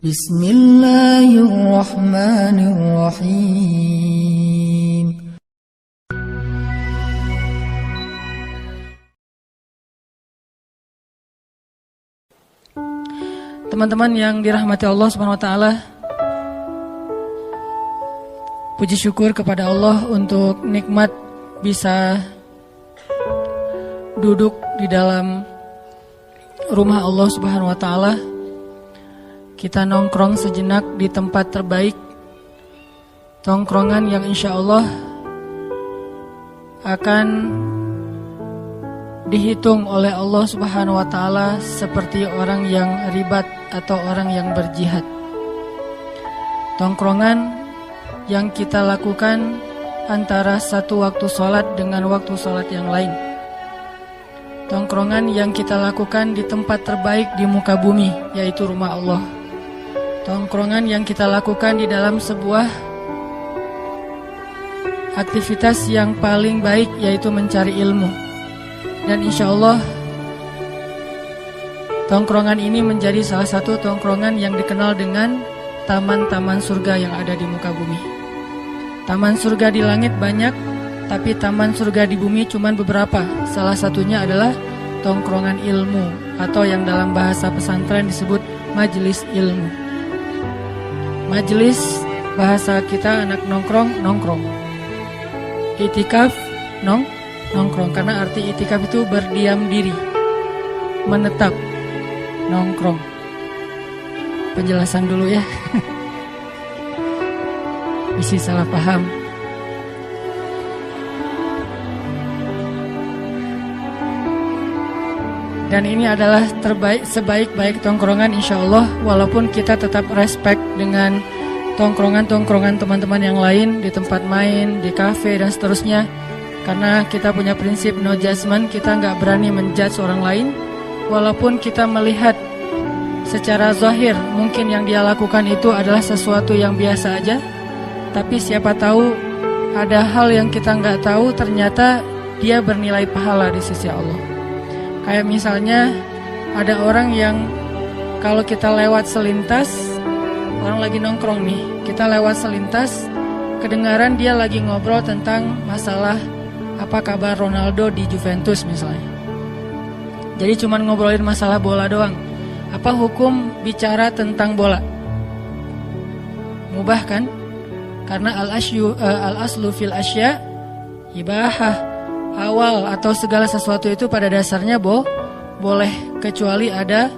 Bismillahirrahmanirrahim. Teman-teman yang dirahmati Allah Subhanahu wa taala, puji syukur kepada Allah untuk nikmat bisa duduk di dalam rumah Allah Subhanahu wa taala. Kita nongkrong sejenak di tempat terbaik, tongkrongan yang insya Allah akan dihitung oleh Allah Subhanahu wa taala seperti orang yang ribat atau orang yang berjihad. Tongkrongan yang kita lakukan antara satu waktu sholat dengan waktu sholat yang lain. Tongkrongan yang kita lakukan di tempat terbaik di muka bumi, yaitu rumah Allah. Tongkrongan yang kita lakukan di dalam sebuah aktivitas yang paling baik, yaitu mencari ilmu. Dan insya Allah tongkrongan ini menjadi salah satu tongkrongan yang dikenal dengan taman-taman surga yang ada di muka bumi. Taman surga di langit banyak, tapi taman surga di bumi cuma beberapa. Salah satunya adalah tongkrongan ilmu, atau yang dalam bahasa pesantren disebut majelis ilmu. Majelis bahasa kita anak nongkrong. Itikaf nongkrong, karena arti itikaf itu berdiam diri, menetap, nongkrong. Penjelasan dulu ya. Bisa salah paham. Dan ini adalah sebaik-baik tongkrongan insya Allah, walaupun kita tetap respect dengan tongkrongan-tongkrongan teman-teman yang lain di tempat main, di kafe dan seterusnya. Karena kita punya prinsip no judgment, kita nggak berani menjudge orang lain. Walaupun kita melihat secara zahir mungkin yang dia lakukan itu adalah sesuatu yang biasa aja, tapi siapa tahu ada hal yang kita nggak tahu, ternyata dia bernilai pahala di sisi Allah. Kayak misalnya ada orang yang kalau kita lewat selintas, orang lagi nongkrong nih, kita lewat selintas, kedengaran dia lagi ngobrol tentang masalah apa kabar Ronaldo di Juventus misalnya. Jadi cuman ngobrolin masalah bola doang. Apa hukum bicara tentang bola? Mubah kan? Karena al-aslu fil asya ibahah. Awal atau segala sesuatu itu pada dasarnya boleh, kecuali ada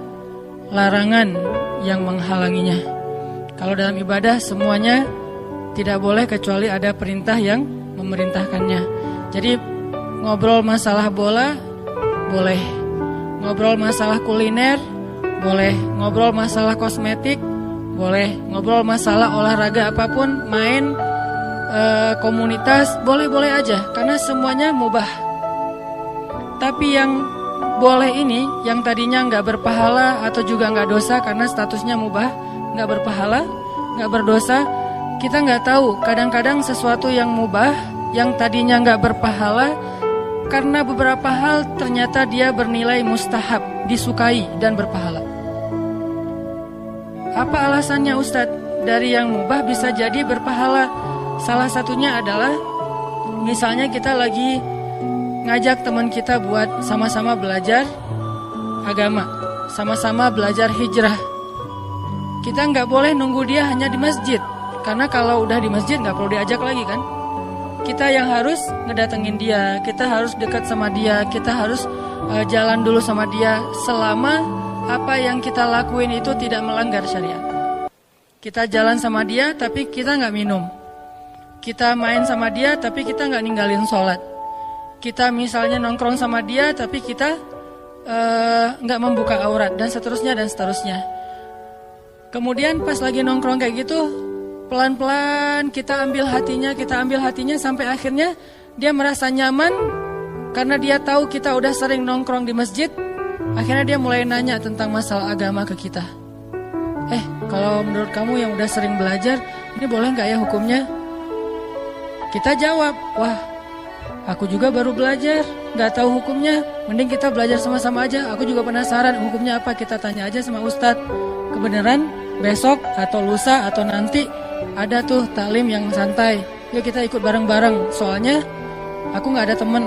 larangan yang menghalanginya. Kalau dalam ibadah semuanya tidak boleh kecuali ada perintah yang memerintahkannya. Jadi ngobrol masalah bola boleh, ngobrol masalah kuliner boleh, ngobrol masalah kosmetik boleh, ngobrol masalah olahraga apapun, main komunitas, boleh-boleh aja, karena semuanya mubah. Tapi yang boleh ini, yang tadinya nggak berpahala atau juga nggak dosa karena statusnya mubah, nggak berpahala, nggak berdosa, kita nggak tahu. Kadang-kadang sesuatu yang mubah, yang tadinya nggak berpahala, karena beberapa hal ternyata dia bernilai mustahab, disukai dan berpahala. Apa alasannya Ustadz? Dari yang mubah bisa jadi berpahala. Salah satunya adalah misalnya kita lagi ngajak teman kita buat sama-sama belajar agama, sama-sama belajar hijrah. Kita nggak boleh nunggu dia hanya di masjid, karena kalau udah di masjid nggak perlu diajak lagi kan. Kita yang harus ngedatengin dia, kita harus dekat sama dia, kita harus jalan dulu sama dia selama apa yang kita lakuin itu tidak melanggar syariat. Kita jalan sama dia tapi kita nggak minum. Kita main sama dia tapi kita nggak ninggalin sholat. Kita misalnya nongkrong sama dia tapi kita nggak membuka aurat dan seterusnya dan seterusnya. Kemudian pas lagi nongkrong kayak gitu, pelan-pelan kita ambil hatinya sampai akhirnya dia merasa nyaman karena dia tahu kita udah sering nongkrong di masjid. Akhirnya dia mulai nanya tentang masalah agama ke kita. Kalau menurut kamu yang udah sering belajar, ini boleh nggak ya hukumnya? Kita jawab, wah aku juga baru belajar, nggak tahu hukumnya, mending kita belajar sama-sama aja. Aku juga penasaran hukumnya apa, kita tanya aja sama Ustadz. Kebenaran besok atau lusa atau nanti ada tuh taklim yang santai, yuk kita ikut bareng-bareng, soalnya aku nggak ada temen.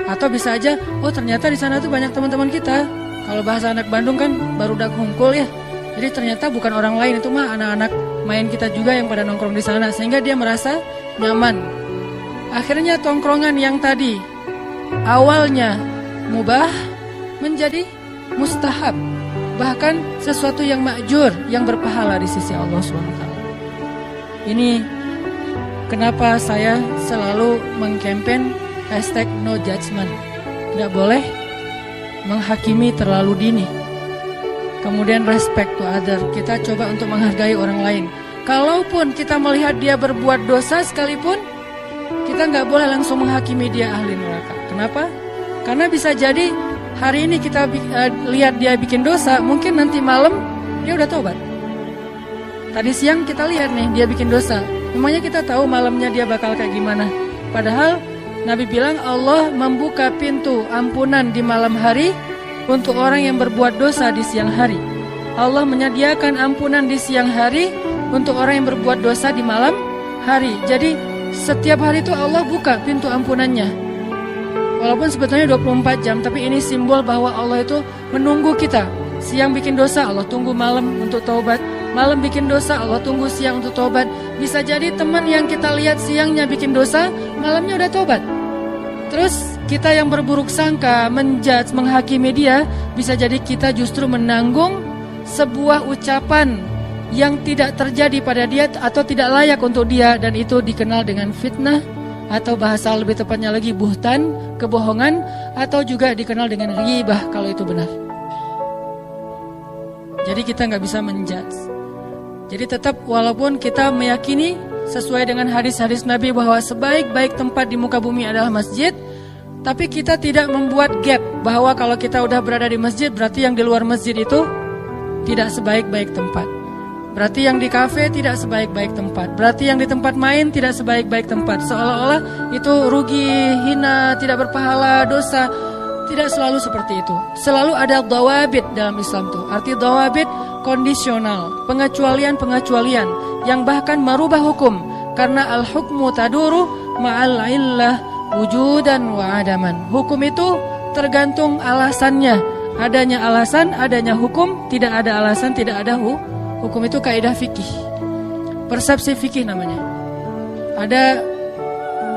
Atau bisa aja, oh ternyata di sana tuh banyak teman-teman kita. Kalau bahasa anak Bandung kan baru dak hungkul ya. Jadi ternyata bukan orang lain, itu mah anak-anak main kita juga yang pada nongkrong di sana, sehingga dia merasa nyaman. Akhirnya tongkrongan yang tadi awalnya mubah menjadi mustahab, bahkan sesuatu yang makjur, yang berpahala di sisi Allah SWT. Ini kenapa saya selalu mengkampen #NoJudgment. Tidak boleh menghakimi terlalu dini. Kemudian respect to other. Kita coba untuk menghargai orang lain. Kalaupun kita melihat dia berbuat dosa sekalipun, kita nggak boleh langsung menghakimi dia ahli neraka. Kenapa? Karena bisa jadi hari ini kita lihat dia bikin dosa, mungkin nanti malam dia udah tobat. Tadi siang kita lihat nih dia bikin dosa, memangnya kita tahu malamnya dia bakal kayak gimana. Padahal Nabi bilang Allah membuka pintu ampunan di malam hari untuk orang yang berbuat dosa di siang hari. Allah menyediakan ampunan di siang hari untuk orang yang berbuat dosa di malam hari. Jadi setiap hari itu Allah buka pintu ampunannya. Walaupun sebetulnya 24 jam, tapi ini simbol bahwa Allah itu menunggu kita. Siang bikin dosa, Allah tunggu malam untuk taubat. Malam bikin dosa, Allah tunggu siang untuk taubat. Bisa jadi teman yang kita lihat siangnya bikin dosa, malamnya udah taubat. Terus kita yang berburuk sangka, menjudge, menghakimi dia, bisa jadi kita justru menanggung sebuah ucapan yang tidak terjadi pada dia atau tidak layak untuk dia, dan itu dikenal dengan fitnah, atau bahasa lebih tepatnya lagi buhtan, kebohongan, atau juga dikenal dengan ghibah kalau itu benar. Jadi kita nggak bisa menjudge. Jadi tetap walaupun kita meyakini sesuai dengan hadis-hadis Nabi bahwa sebaik-baik tempat di muka bumi adalah masjid, tapi kita tidak membuat gap bahwa kalau kita udah berada di masjid berarti yang di luar masjid itu tidak sebaik-baik tempat. Berarti yang di kafe tidak sebaik-baik tempat. Berarti yang di tempat main tidak sebaik-baik tempat. Seolah-olah itu rugi, hina, tidak berpahala, dosa. Tidak selalu seperti itu. Selalu ada dawabit dalam Islam tuh. Arti dawabit kondisional, pengecualian-pengecualian yang bahkan merubah hukum. Karena al-hukmu taduru ma'al illah wujudan wa adaman. Hukum itu tergantung alasannya. Adanya alasan, adanya hukum. Tidak ada alasan, tidak ada hukum. Itu kaidah fikih. Persepsi fikih namanya. Ada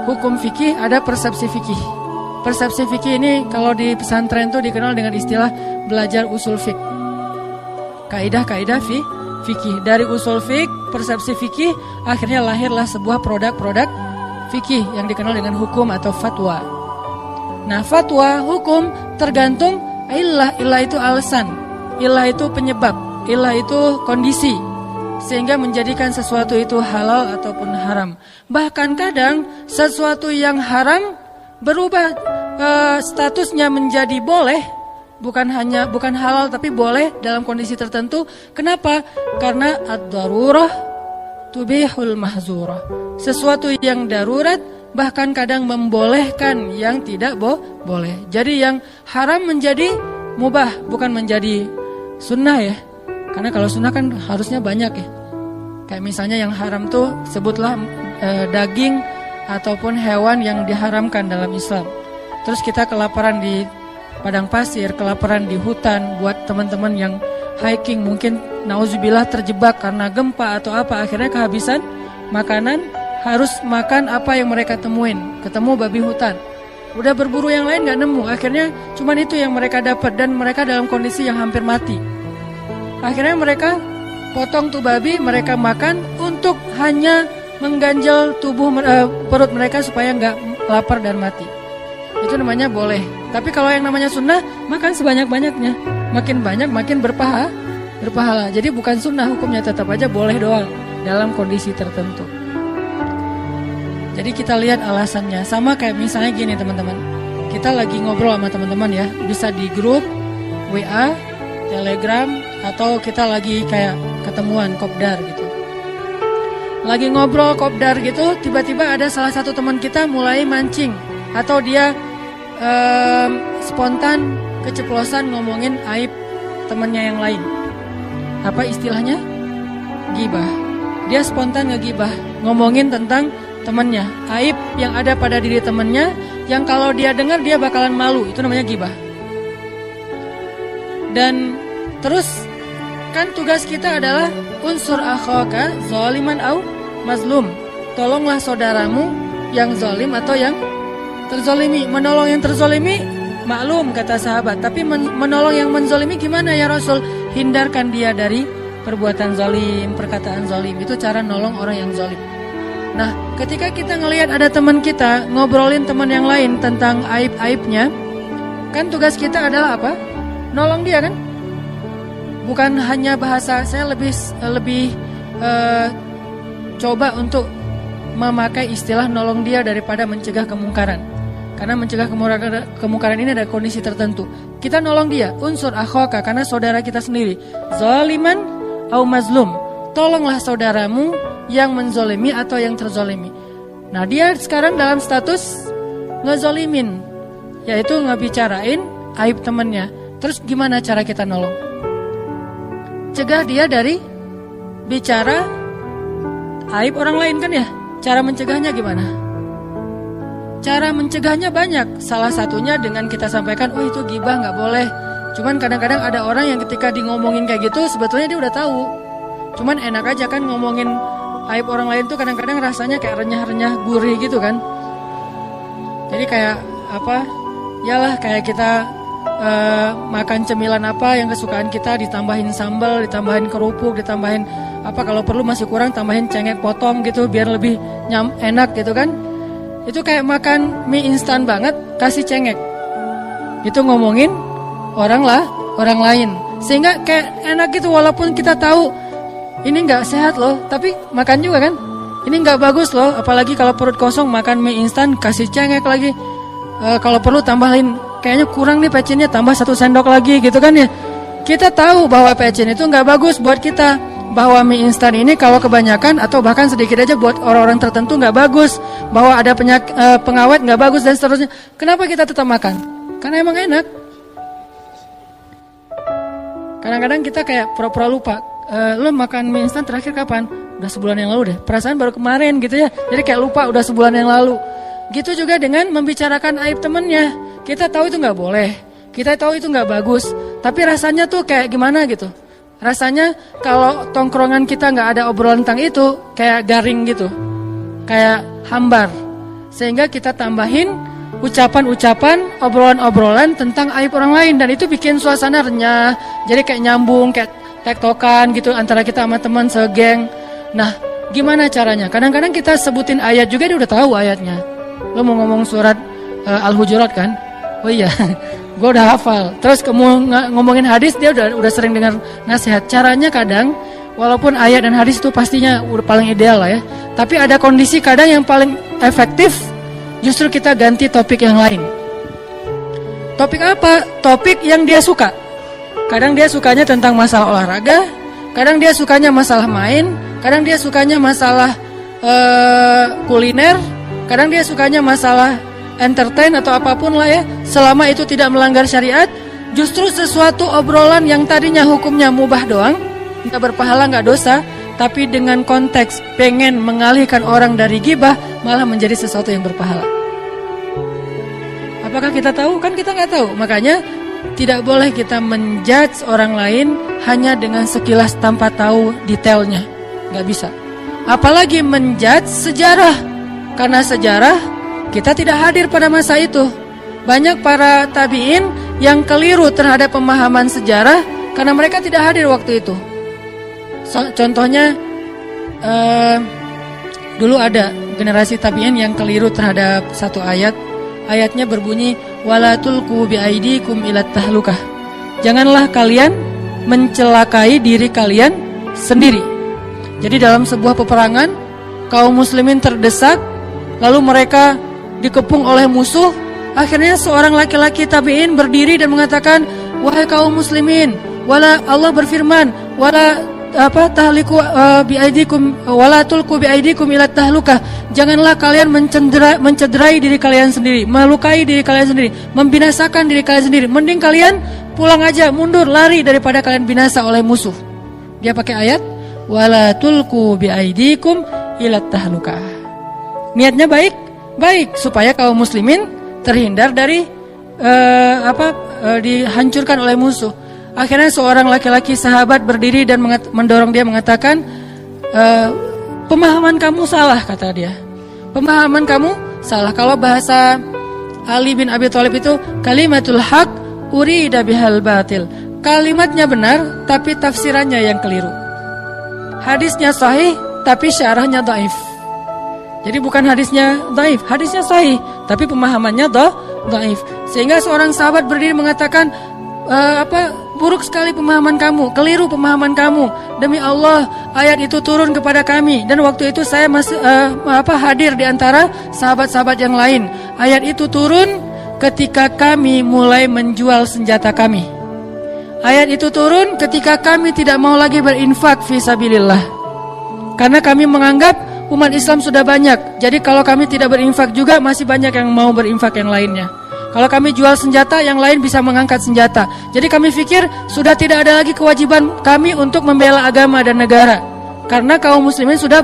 hukum fikih, ada persepsi fikih. Persepsi fikih ini kalau di pesantren itu dikenal dengan istilah belajar usul fik. Kaidah-kaidah fikih. Dari usul fik, persepsi fikih, akhirnya lahirlah sebuah produk-produk fikih yang dikenal dengan hukum atau fatwa. Nah, fatwa, hukum tergantung illah. Illah itu alasan, illah itu penyebab, illah itu kondisi, sehingga menjadikan sesuatu itu halal ataupun haram. Bahkan kadang sesuatu yang haram berubah statusnya menjadi boleh, bukan halal tapi boleh dalam kondisi tertentu. Kenapa? Karena ad-darurah tubihul mahzurah. Sesuatu yang darurat bahkan kadang membolehkan yang tidak boleh. Jadi yang haram menjadi mubah, bukan menjadi sunnah ya. Karena kalau sunnah kan harusnya banyak ya. Kayak misalnya yang haram tuh sebutlah daging ataupun hewan yang diharamkan dalam Islam. Terus kita kelaparan di padang pasir, kelaparan di hutan, buat teman-teman yang hiking mungkin nauzubillah terjebak karena gempa atau apa, akhirnya kehabisan makanan, harus makan apa yang mereka temuin. Ketemu babi hutan, udah berburu yang lain gak nemu, akhirnya cuman itu yang mereka dapat, dan mereka dalam kondisi yang hampir mati. Akhirnya mereka potong tuh babi, mereka makan untuk hanya mengganjal perut mereka supaya gak lapar dan mati. Itu namanya boleh. Tapi kalau yang namanya sunnah, makan sebanyak-banyaknya. Makin banyak makin berpahala. Jadi bukan sunnah hukumnya, tetap aja boleh doang dalam kondisi tertentu. Jadi kita lihat alasannya. Sama kayak misalnya gini teman-teman, kita lagi ngobrol sama teman-teman ya, bisa di grup WA, Telegram, atau kita lagi kayak ketemuan kopdar gitu. Lagi ngobrol kopdar gitu, tiba-tiba ada salah satu teman kita mulai mancing, atau dia spontan keceplosan ngomongin aib temannya yang lain. apa istilahnya? Gibah. Dia spontan ngegibah, ngomongin tentang temannya, aib yang ada pada diri temannya, yang kalau dia dengar dia bakalan malu. Itu namanya gibah. Dan terus kan tugas kita adalah unsur akhaka zaliman au mazlum. Tolonglah saudaramu yang zalim atau yang terzolimi. Menolong yang terzolimi maklum kata sahabat, tapi menolong yang menzolimi gimana ya Rasul? Hindarkan dia dari perbuatan zalim, perkataan zalim. Itu cara nolong orang yang zalim. Nah, ketika kita ngelihat ada teman kita ngobrolin teman yang lain tentang aib-aibnya, kan tugas kita adalah apa? Nolong dia kan? Bukan hanya bahasa, saya lebih coba untuk memakai istilah nolong dia daripada mencegah kemungkaran. Karena mencegah kemungkaran ini ada kondisi tertentu. Kita nolong dia, unsur akhaka, karena saudara kita sendiri. Zaliman au mazlum. Tolonglah saudaramu yang menzolimi atau yang terzolimi. Nah, dia sekarang dalam status ngezolimin, yaitu ngebicarain aib temannya. Terus gimana cara kita nolong? Cegah dia dari bicara aib orang lain kan ya? Cara mencegahnya gimana? Cara mencegahnya banyak. Salah satunya dengan kita sampaikan, oh itu gibah gak boleh. Cuman kadang-kadang ada orang yang ketika di ngomongin kayak gitu sebetulnya dia udah tahu. Cuman enak aja kan ngomongin aib orang lain tuh kadang-kadang rasanya kayak renyah-renyah gurih gitu kan. Jadi kayak apa? Yalah kayak kita makan cemilan apa yang kesukaan kita, ditambahin sambal, ditambahin kerupuk, ditambahin apa, kalau perlu masih kurang tambahin cengek potong gitu biar lebih enak gitu kan. Itu kayak makan mie instan banget kasih cengek. Itu ngomongin orang lain. Sehingga kayak enak gitu walaupun kita tahu ini gak sehat loh, tapi makan juga kan. Ini gak bagus loh, apalagi kalau perut kosong makan mie instan kasih cengek lagi. Kalau perlu tambahin, kayaknya kurang nih pecinnya, tambah 1 sendok lagi gitu kan ya. Kita tahu bahwa pecin itu gak bagus buat kita, bahwa mie instan ini kalau kebanyakan atau bahkan sedikit aja buat orang-orang tertentu gak bagus, bahwa ada pengawet gak bagus dan seterusnya. Kenapa kita tetap makan? Karena emang enak. Kadang-kadang kita kayak pura-pura lupa. Lo makan mie instan terakhir kapan? Udah sebulan yang lalu deh. Perasaan baru kemarin gitu ya. Jadi kayak lupa udah sebulan yang lalu. Gitu juga dengan membicarakan aib temennya. Kita tahu itu gak boleh, kita tahu itu gak bagus, tapi rasanya tuh kayak gimana gitu. Rasanya kalau tongkrongan kita gak ada obrolan tentang itu, kayak garing gitu, kayak hambar. Sehingga kita tambahin ucapan-ucapan, obrolan-obrolan tentang aib orang lain. Dan itu bikin suasana renyah, jadi kayak nyambung, kayak tektokan gitu antara kita sama teman segeng. Nah, gimana caranya? Kadang-kadang kita sebutin ayat juga dia udah tahu ayatnya. Lo mau ngomong surat Al-Hujurat kan? Oh iya, gue udah hafal. Terus ngomongin hadis dia udah sering dengar nasihat. Caranya kadang, walaupun ayat dan hadis itu pastinya udah paling ideal lah ya, tapi ada kondisi kadang yang paling efektif justru kita ganti topik yang lain. Topik apa? Topik yang dia suka. Kadang dia sukanya tentang masalah olahraga, kadang dia sukanya masalah main, kadang dia sukanya masalah kuliner, kadang dia sukanya masalah entertain atau apapun lah ya, selama itu tidak melanggar syariat. Justru sesuatu obrolan yang tadinya hukumnya mubah doang, gak berpahala, gak dosa, tapi dengan konteks pengen mengalihkan orang dari gibah, malah menjadi sesuatu yang berpahala. Apakah kita tahu? Kan kita gak tahu. Makanya tidak boleh kita menjudge orang lain hanya dengan sekilas tanpa tahu detailnya. Gak bisa. Apalagi menjudge sejarah, karena sejarah kita tidak hadir pada masa itu. Banyak para tabi'in yang keliru terhadap pemahaman sejarah karena mereka tidak hadir waktu itu. Contohnya dulu ada generasi tabi'in yang keliru terhadap satu ayat. Ayatnya berbunyi wala tulqu biaidikum ilat tahlukah. Janganlah kalian mencelakai diri kalian sendiri. Jadi dalam sebuah peperangan kaum muslimin terdesak, lalu mereka dikepung oleh musuh. Akhirnya seorang laki-laki tabi'in berdiri dan mengatakan, wahai kaum muslimin, Allah berfirman, wala tahliku biaidikum wala tulqu biaidikum ila tahlukah. Janganlah kalian mencederai diri kalian sendiri, melukai diri kalian sendiri, membinasakan diri kalian sendiri. Mending kalian pulang aja, mundur, lari daripada kalian binasa oleh musuh. Dia pakai ayat wala tulqu biaidikum ilat tahlukah. Niatnya baik, baik supaya kaum muslimin terhindar dari dihancurkan oleh musuh. Akhirnya seorang laki-laki sahabat berdiri dan mendorong dia mengatakan, pemahaman kamu salah, kata dia. Pemahaman kamu salah. Kalau bahasa Ali bin Abi Thalib itu kalimatul haq urida bihal batil. Kalimatnya benar tapi tafsirannya yang keliru. Hadisnya sahih tapi syarahnya dhaif. Jadi bukan hadisnya dhaif, hadisnya sahih tapi pemahamannya dhaif. Sehingga seorang sahabat berdiri mengatakan, buruk sekali pemahaman kamu, keliru pemahaman kamu. Demi Allah, ayat itu turun kepada kami dan waktu itu saya masih hadir di antara sahabat-sahabat yang lain. Ayat itu turun ketika kami mulai menjual senjata kami. Ayat itu turun ketika kami tidak mau lagi berinfak fisabilillah. Karena kami menganggap umat Islam sudah banyak. Jadi kalau kami tidak berinfak juga masih banyak yang mau berinfak yang lainnya. Kalau kami jual senjata, yang lain bisa mengangkat senjata. Jadi kami pikir sudah tidak ada lagi kewajiban kami untuk membela agama dan negara. Karena kaum muslimin sudah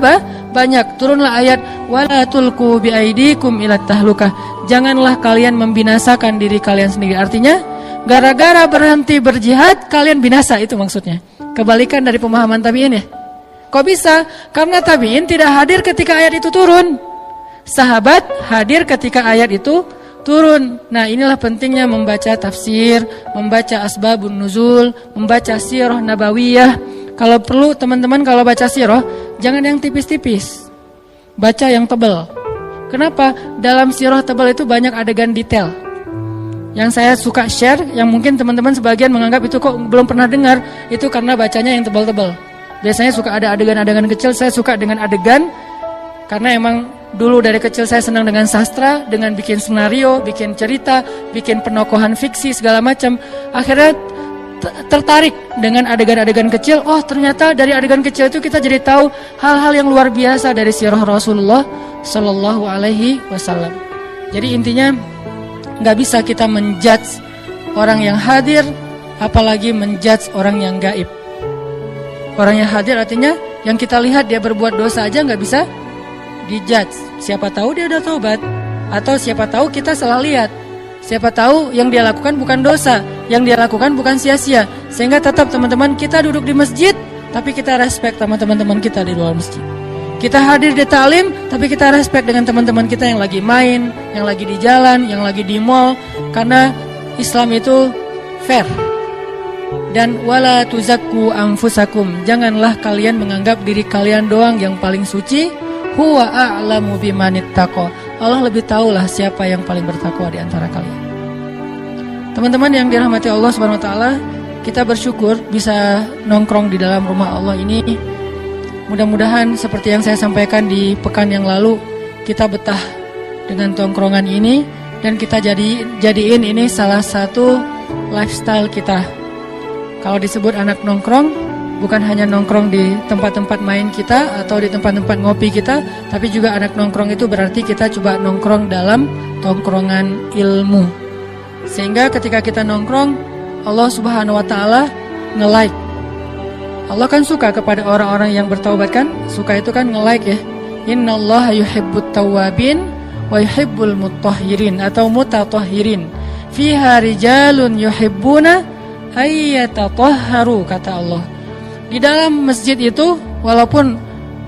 banyak. Turunlah ayat wala tulqu biaidikum ilat tahlukah. Janganlah kalian membinasakan diri kalian sendiri. Artinya gara-gara berhenti berjihad kalian binasa, itu maksudnya. Kebalikan dari pemahaman tabi'in ya. Kok bisa? Karena tabi'in tidak hadir ketika ayat itu turun. Sahabat hadir ketika ayat itu turun. Nah, inilah pentingnya membaca tafsir, membaca asbabun nuzul, membaca sirah nabawiyah. Kalau perlu teman-teman kalau baca sirah, jangan yang tipis-tipis. Baca yang tebal. Kenapa? Dalam sirah tebal itu banyak adegan detail. Yang saya suka share, yang mungkin teman-teman sebagian menganggap itu kok belum pernah dengar, itu karena bacanya yang tebal-tebal. Biasanya suka ada adegan-adegan kecil, saya suka dengan adegan karena emang dulu dari kecil saya senang dengan sastra, dengan bikin skenario, bikin cerita, bikin penokohan fiksi segala macam. Akhirnya tertarik dengan adegan-adegan kecil. Oh, ternyata dari adegan kecil itu kita jadi tahu hal-hal yang luar biasa dari sirah Rasulullah Sallallahu Alaihi Wasallam. Jadi intinya nggak bisa kita menjudge orang yang hadir, apalagi menjudge orang yang gaib. Orang yang hadir artinya yang kita lihat dia berbuat dosa aja nggak bisa dijudge. Siapa tahu dia udah taubat, atau siapa tahu kita salah lihat. Siapa tahu yang dia lakukan bukan dosa, yang dia lakukan bukan sia-sia. Sehingga tetap teman-teman kita duduk di masjid, tapi kita respect sama teman-teman kita di luar masjid. Kita hadir di ta'lim, tapi kita respect dengan teman-teman kita yang lagi main, yang lagi di jalan, yang lagi di mall. Karena Islam itu fair. Dan wala tuzakku anfusakum, janganlah kalian menganggap diri kalian doang yang paling suci. Huwa a'lamu bimanittaqo, Allah lebih tahulah siapa yang paling bertakwa di antara kalian. Teman-teman yang dirahmati Allah Subhanahu wa taala, kita bersyukur bisa nongkrong di dalam rumah Allah ini. Mudah-mudahan seperti yang saya sampaikan di pekan yang lalu, kita betah dengan tongkrongan ini dan kita jadiin ini salah satu lifestyle kita. Kalau disebut anak nongkrong, bukan hanya nongkrong di tempat-tempat main kita atau di tempat-tempat ngopi kita, tapi juga anak nongkrong itu berarti kita coba nongkrong dalam tongkrongan ilmu. Sehingga ketika kita nongkrong, Allah Subhanahu wa taala nge-like. Allah kan suka kepada orang-orang yang bertaubat kan? Suka itu kan nge-like ya. Innallaha yuhibbut tawwabin wa yuhibbul mutahhirin atau mutatahhirin. Fiha rijalun yuhibbuna ayyatatahharu, kata Allah. Di dalam masjid itu, walaupun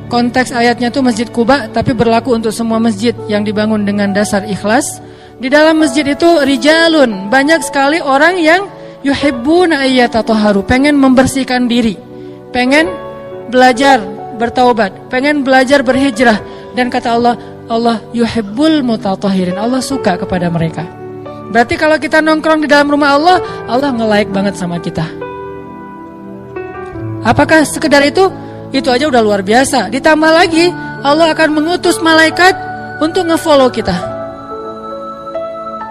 konteks ayatnya itu Masjid Quba, tapi berlaku untuk semua masjid yang dibangun dengan dasar ikhlas. Di dalam masjid itu rijalun, banyak sekali orang yang yuhibbuna ayyatatahharu, pengen membersihkan diri, pengen belajar bertaubat, pengen belajar berhijrah. Dan kata Allah, Allah yuhibbul mutatahhirin, Allah suka kepada mereka. Berarti kalau kita nongkrong di dalam rumah Allah, Allah nge-like banget sama kita. Apakah sekedar itu? Itu aja udah luar biasa. Ditambah lagi, Allah akan mengutus malaikat untuk nge-follow kita.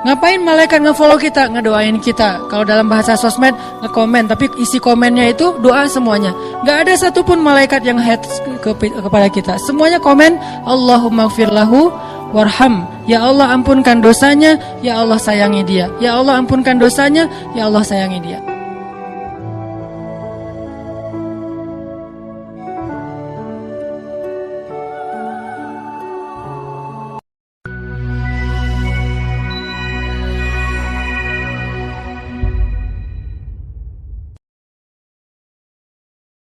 Ngapain malaikat nge-follow kita? Ngedoain kita. Kalau dalam bahasa sosmed, nge-komen. Tapi isi komennya itu doa semuanya. Gak ada satupun malaikat yang hate kepada kita. Semuanya komen, Allahumma gfirlahu warham. Ya Allah ampunkan dosanya, ya Allah sayangi dia. Ya Allah ampunkan dosanya, ya Allah sayangi dia.